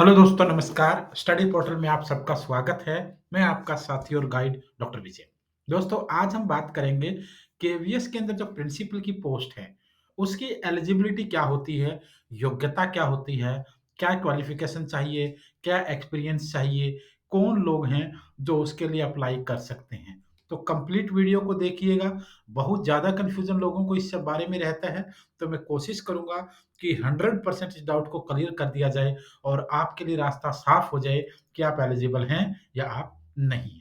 Hello दोस्तों नमस्कार। Study portal में आप सबका स्वागत है। मैं आपका साथी और गाइड डॉक्टर विजय। दोस्तों आज हम बात करेंगे केवीएस के अंदर जो प्रिंसिपल की पोस्ट है, उसकी एलिजिबिलिटी क्या होती है, योग्यता क्या होती है, क्या क्वालिफिकेशन चाहिए, क्या एक्सपीरियंस चाहिए, कौन लोग हैं जो उसके लिए अप्लाई कर सकते हैं। तो कंप्लीट वीडियो को देखिएगा। बहुत ज़्यादा कन्फ्यूजन लोगों को इस बारे में रहता है, तो मैं कोशिश करूँगा कि 100% इस डाउट को क्लियर कर दिया जाए और आपके लिए रास्ता साफ हो जाए कि आप एलिजिबल हैं या आप नहीं हैं।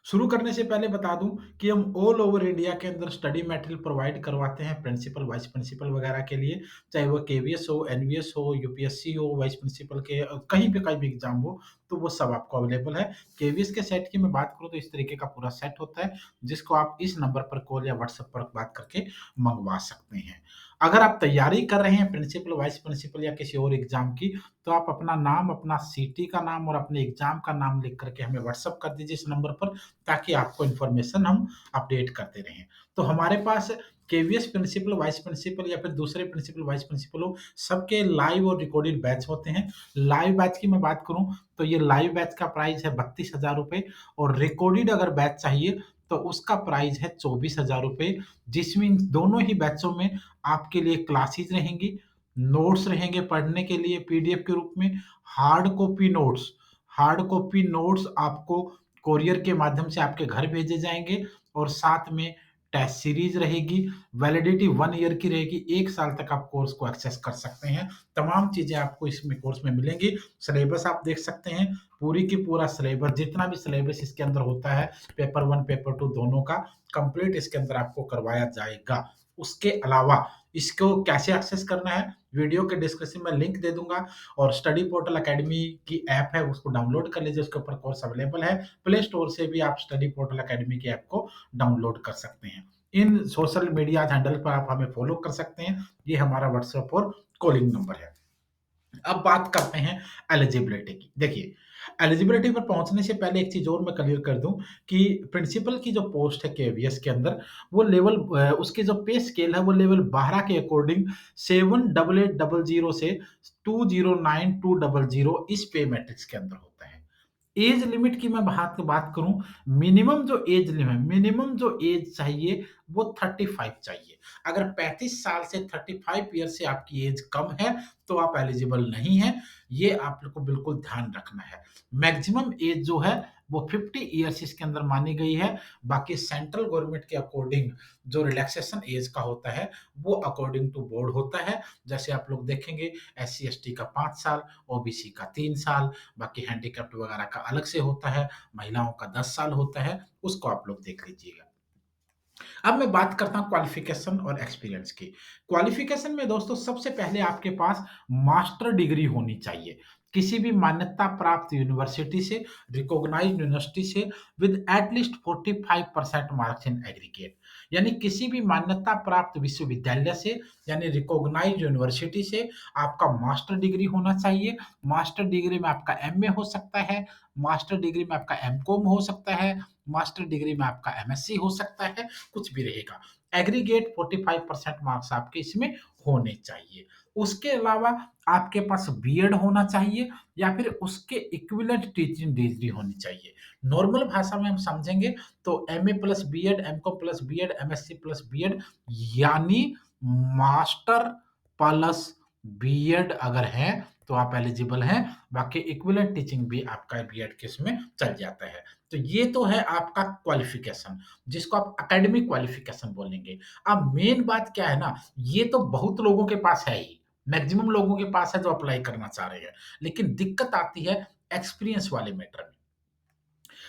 शुरू करने से पहले बता दूं कि हम ऑल ओवर इंडिया के अंदर स्टडी मटेरियल प्रोवाइड करवाते हैं प्रिंसिपल, वाइस प्रिंसिपल वगैरह के लिए, चाहे वो केवीएस हो, एनवीएस हो, यूपीएससी हो, वाइस प्रिंसिपल के कहीं पे कोई भी एग्जाम हो, तो वो सब आपको अवेलेबल है। केवीएस के सेट की मैं बात करूँ तो इस तरीके का पूरा सेट होता है, जिसको आप इस नंबर पर कॉल या व्हाट्सएप पर बात करके मंगवा सकते हैं। अगर आप तैयारी कर रहे हैं प्रिंसिपल, वाइस प्रिंसिपल या किसी और एग्जाम की, तो आप अपना नाम, अपना सिटी का नाम और अपने एग्जाम का नाम लिख करके हमें व्हाट्सएप कर दीजिए इस नंबर पर, ताकि आपको इन्फॉर्मेशन हम अपडेट करते रहें। तो हमारे पास केवीएस प्रिंसिपल, वाइस प्रिंसिपल या फिर दूसरे प्रिंसिपल, वाइस प्रिंसिपल हो, सबके लाइव और रिकॉर्डेड बैच होते हैं। लाइव बैच की मैं बात करूँ तो ये लाइव बैच का प्राइस है 32,000 रुपए और रिकॉर्डेड अगर बैच चाहिए तो उसका प्राइस है 24,000 रुपए, जिसमें इन दोनों ही बैचों में आपके लिए क्लासेस रहेंगी, नोट्स रहेंगे पढ़ने के लिए पीडीएफ के रूप में, हार्ड कॉपी नोट्स आपको कोरियर के माध्यम से आपके घर भेजे जाएँगे और साथ में टेस्ट सीरीज़ रहेगी, वैलिडिटी 1 ईयर की रहेगी, 1 साल तक आप कोर्स को एक्सेस कर सकते हैं। तमाम चीज़ें आपको इसमें कोर्स में मिलेंगी। सिलेबस आप देख सकते हैं, पूरी की पूरा सिलेबस, जितना भी सिलेबस इसके अंदर होता है, पेपर 1, पेपर 2 दोनों का कंप्लीट इसके अंदर आपको करवाया जाएगा। उसके अलावा इसको कैसे एक्सेस करना है, वीडियो के डिस्क्रिप्शन में लिंक दे दूँगा और स्टडी पोर्टल अकेडमी की ऐप है, उसको डाउनलोड कर लीजिए, उसके ऊपर कोर्स अवेलेबल है। प्ले स्टोर से भी आप स्टडी पोर्टल अकेडमी की ऐप को डाउनलोड कर सकते हैं। इन सोशल मीडिया हैंडल पर आप हमें फॉलो कर सकते हैं। ये हमारा व्हाट्सएप और कॉलिंग नंबर है। अब बात करते हैं एलिजिबिलिटी की। देखिए, एलिजिबिलिटी पर पहुँचने से पहले एक चीज़ और मैं क्लियर कर दूँ कि प्रिंसिपल की जो पोस्ट है केवीएस के अंदर, वो लेवल उसकी जो पे स्केल है, वो लेवल 12 के अकॉर्डिंग 78800 से 209200 इस पे मैट्रिक्स के अंदर होता है। एज लिमिट की मैं बात बात करूं, मिनिमम जो एज चाहिए वो 35 चाहिए। अगर 35 साल से 35 ईयर से आपकी एज कम है तो आप एलिजिबल नहीं है। ये आप लोग को बिल्कुल ध्यान रखना है। मैक्सिमम एज जो है वो 50 ईयर्स इसके अंदर मानी गई है। बाकी सेंट्रल गवर्नमेंट के अकॉर्डिंग जो रिलैक्सेशन एज का होता है वो अकॉर्डिंग टू बोर्ड होता है। जैसे आप लोग देखेंगे, एस सी एस टी का 5 साल, ओबीसी का 3 साल, बाकी हैंडीकैप्ड वगैरह का अलग से होता है, महिलाओं का 10 साल होता है, उसको आप लोग देख लीजिएगा। अब मैं बात करता हूँ क्वालिफिकेशन और एक्सपीरियंस की। क्वालिफिकेशन में दोस्तों सबसे पहले आपके पास मास्टर डिग्री होनी चाहिए। किसी भी मान्यता प्राप्त यूनिवर्सिटी से, रिकॉग्नाइज्ड यूनिवर्सिटी से with at least 45% marks in aggregate. यानी किसी भी मान्यता प्राप्त विश्वविद्यालय से, यानी रिकॉग्नाइज्ड यूनिवर्सिटी से आपका मास्टर डिग्री होना चाहिए। मास्टर डिग्री में आपका एमए हो सकता है, मास्टर डिग्री में आपका एमकॉम हो सकता है, मास्टर डिग्री में आपका एमएससी हो सकता है, कुछ भी रहेगा। एग्रीगेट 45% मार्क्स आपके इसमें होने चाहिए। उसके अलावा आपके पास बीएड होना चाहिए या फिर उसके इक्विवेलेंट टीचिंग डिग्री होनी चाहिए। नॉर्मल भाषा में हम समझेंगे तो MA plus BEd, MCom plus BEd, MSc plus BEd, यानी मास्टर प्लस बीएड अगर है तो आप एलिजिबल हैं। बाकी इक्विवेलेंट टीचिंग भी आपका बीएड के इसमें चल जाता है। तो ये तो है आपका क्वालिफिकेशन, जिसको आप एकेडमिक क्वालिफिकेशन बोलेंगे। अब मेन बात क्या है ना, ये तो बहुत लोगों के पास है ही, मैक्सिमम लोगों के पास है जो अप्लाई करना चाह रहे हैं, लेकिन दिक्कत आती है एक्सपीरियंस वाले मैटर में।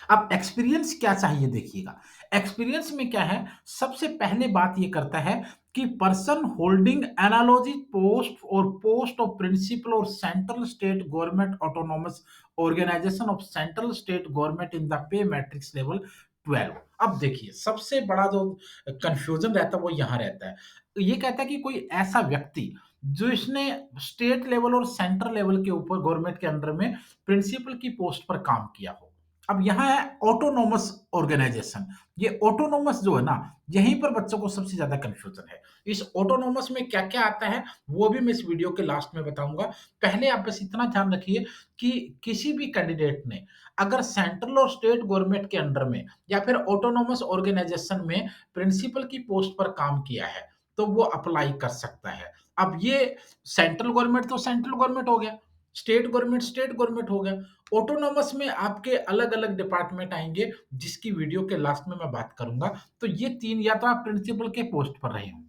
अब एक्सपीरियंस क्या चाहिए देखिएगा, एक्सपीरियंस में क्या है, सबसे पहले बात ये करता है कि person holding analogy post of principal और central state government autonomous organisation of central state government in the pay matrix level 12। अब देखिए सबसे बड़ा जो कंफ्यूजन रहता है वो यहाँ रहता है। ये कहता है कि कोई ऐसा व्यक्ति जो इसने स्टेट लेवल और सेंट्रल लेवल के ऊपर गवर्नमेंट के अंडर में प्रिंसिपल की पोस्ट पर काम किया हो। अब यहाँ है ऑटोनोमस ऑर्गेनाइजेशन। ये ऑटोनोमस जो है ना, यहीं पर बच्चों को सबसे ज़्यादा कन्फ्यूज़न है। इस ऑटोनोमस में क्या-क्या आता है, वो भी मैं इस वीडियो के लास्ट में बताऊँगा। पहले आप बस इतना ध्यान रखिए कि किसी भी कैंडिडेट ने अगर सेंट्रल और स्टेट गवर्नमेंट के अंडर में या फिर ऑटोनोमस ऑर्गेनाइजेशन में प्रिंसिपल की पोस्ट पर काम किया है, तो वो अप्लाई कर सकता है। अब ये सेंट्रल गवर्नमेंट तो सेंट्रल गवर्नमेंट हो गया, स्टेट गवर्नमेंट हो गया। ऑटोनॉमस में आपके अलग-अलग डिपार्टमेंट आएँगे, जिसकी वीडियो के लास्ट में मैं बात करूँगा। तो ये 3 या तो आप प्रिंसिपल के पोस्ट पर रहे हों।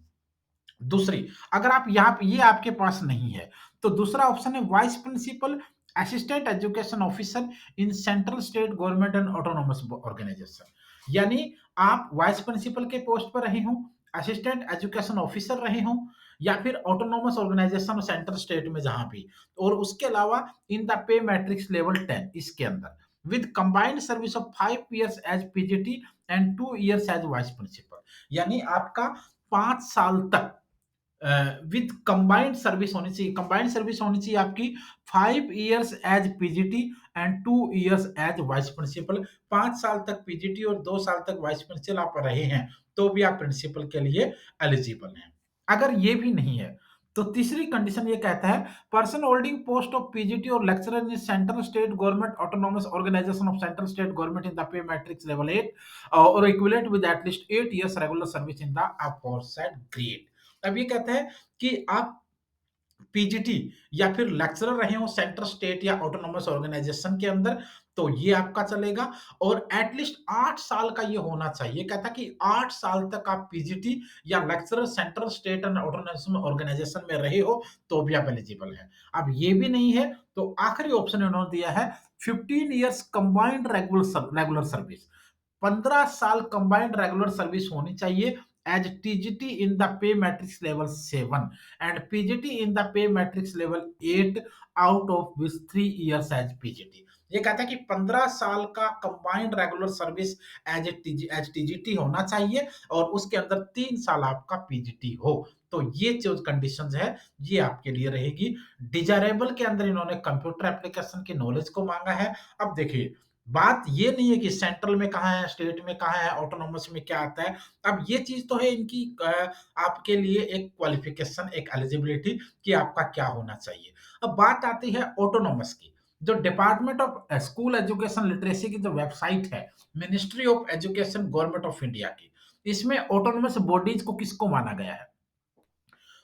दूसरी, अगर आप यहाँ पे ये आपके पास नहीं है, तो दूसरा ऑप्शन है vice principal, assistant education officer in central state government and autonomous organisation. यानी आप वाइस प्रिंसिपल के पोस्ट पर रहे हों, असिस्टेंट एजुकेशन ऑफिसर रहे हों या फिर ऑटोनॉमस ऑर्गेनाइजेशन सेंट्रल स्टेट में जहाँ भी, और उसके अलावा in the pay matrix level 10 इसके अंदर with combined service of 5 years as PGT and 2 years as vice principal. यानी आपका 5 साल तक विद कंबाइंड सर्विस होनी चाहिए। कंबाइंड सर्विस होनी चाहिए आपकी 5 years as PGT and 2 years as vice principal. 5 साल तक पीजीटी और 2 साल तक वाइस प्रिंसिपल आप रहे हैं, तो भी आप प्रिंसिपल के लिए एलिजिबल हैं। अगर ये भी नहीं है, तो तीसरी कंडीशन ये कहता है person holding post of PGT और lecturer in central state government autonomous organisation of central state government in the pay matrix level 8 और equivalent with at least 8 years regular service in the aforesaid grade. अब ये कहता है कि आप PGT या फिर लेक्चरर रहे हो सेंट्रल स्टेट या ऑटोनॉमस ऑर्गेनाइजेशन के अंदर, तो ये आपका चलेगा और एटलीस्ट 8 साल का ये होना चाहिए। कहता है कि 8 साल तक आप पीजीटी या lecturer central state and autonomous organisation में रहे हो, तो भी आप एलिजिबल हैं। अब ये भी नहीं है, तो आखिरी ऑप्शन इन्होंने दिया है 15 इयर्स कंबाइंड रेगुलर सर्विस। 15 साल कंबाइंड रेगुलर सर्विस होनी चाहिए as TGT in the pay matrix level 7 and PGT in the pay matrix level 8 out of which 3 years as PGT. ये कहता है कि 15 साल का combined regular service as TGT होना चाहिए और उसके अंदर 3 साल आपका पीजीटी हो। तो ये जो कंडीशंस है, ये आपके लिए रहेगी। डिजायरेबल के अंदर इन्होंने कंप्यूटर एप्लीकेशन की नॉलेज को मांगा है। अब देखिए, बात ये नहीं है कि सेंट्रल में कहाँ है, स्टेट में कहाँ है, ऑटोनॉमस में क्या आता है। अब ये चीज़ तो है इनकी आपके लिए एक क्वालिफ़िकेशन, एक एलिजिबिलिटी कि आपका क्या होना चाहिए। अब बात आती है ऑटोनॉमस की। जो department of school education literacy की जो वेबसाइट है, ministry of education government of India की, इसमें ऑटोनॉमस बॉडीज़ को किसको माना गया है?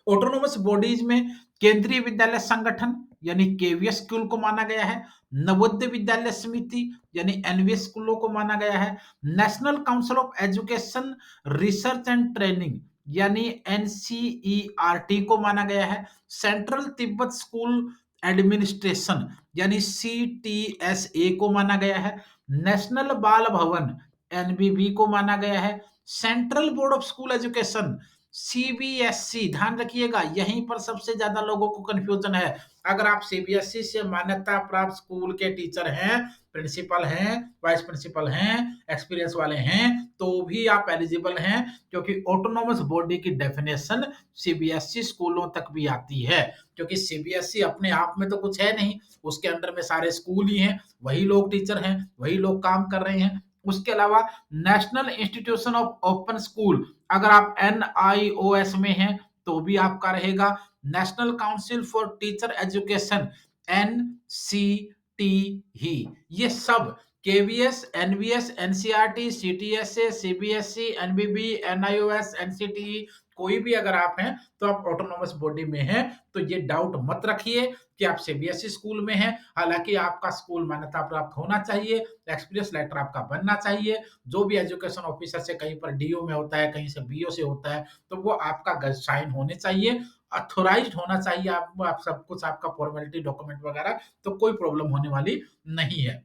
ऑटोनोमस बॉडीज में केंद्रीय विद्यालय संगठन यानी केवीएस स्कूल को माना गया है, नवोदय विद्यालय समिति यानी एनवीएस स्कूलों को माना गया है, national council of education research and training यानी एनसीईआरटी को माना गया है, सेंट्रल तिब्बत स्कूल एडमिनिस्ट्रेशन यानी सीटीएसए को माना गया है, नेशनल बाल भवन एनबीबी को माना गया है, central board of school education CBSE. ध्यान रखिएगा, यहीं पर सबसे ज्यादा लोगों को कंफ्यूजन है। अगर आप सीबीएसई से मान्यता प्राप्त स्कूल के टीचर हैं, प्रिंसिपल हैं, वाइस प्रिंसिपल हैं, एक्सपीरियंस वाले हैं, तो भी आप एलिजिबल हैं, क्योंकि ऑटोनॉमस बॉडी की डेफिनेशन सीबीएसई स्कूलों तक भी आती है। क्योंकि सीबीएसई अपने आप में तो कुछ है नहीं, उसके अंडर में सारे स्कूल ही हैं, वही लोग टीचर हैं, वही लोग काम कर रहे हैं। उसके अलावा national institution of open school, अगर आप एनआईओएस में हैं, तो भी आपका रहेगा। National council for teacher education NCT ही, ये सब KVS, NVS, NCERT, CTSA, CBSE, NBB, NIOS, NCT, कोई भी अगर आप हैं, तो आप ऑटोनॉमस बॉडी में हैं। तो ये डाउट मत रखिए कि आप सीबीएसई स्कूल में हैं। हालांकि आपका स्कूल मान्यता प्राप्त होना चाहिए, एक्सपीरियंस लेटर आपका बनना चाहिए। जो भी एजुकेशन ऑफिसर से कहीं पर डीओ में होता है, कहीं से बीओ से होता है, तो वो आपका साइन होने चाहिए, ऑथोराइज्ड होना चाहिए। आप सब कुछ आपका फॉर्मेलिटी डॉक्यूमेंट वगैरह, तो कोई प्रॉब्लम होने वाली नहीं है।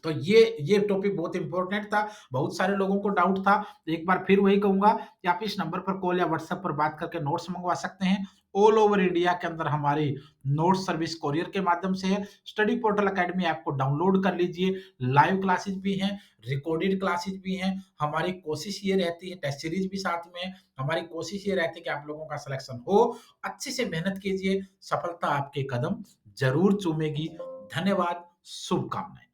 तो ये टॉपिक बहुत इंपॉर्टेंट था, बहुत सारे लोगों को डाउट था। एक बार फिर वही कहूँगा कि आप इस नंबर पर कॉल या व्हाट्सएप पर बात करके नोट्स मंगवा सकते हैं। ऑल ओवर इंडिया के अंदर हमारी नोट्स सर्विस कोरियर के माध्यम से है। स्टडी पोर्टल अकेडमी ऐप को डाउनलोड कर लीजिए। लाइव क्लासेस भी हैं, रिकॉर्डेड क्लासेस भी हैं। हमारी कोशिश ये रहती है, टेस्ट सीरीज भी साथ में है। हमारी कोशिश ये रहती है कि आप लोगों का सिलेक्शन हो। अच्छे से मेहनत कीजिए, सफलता आपके कदम ज़रूर चूमेगी। धन्यवाद, शुभकामनाएँ।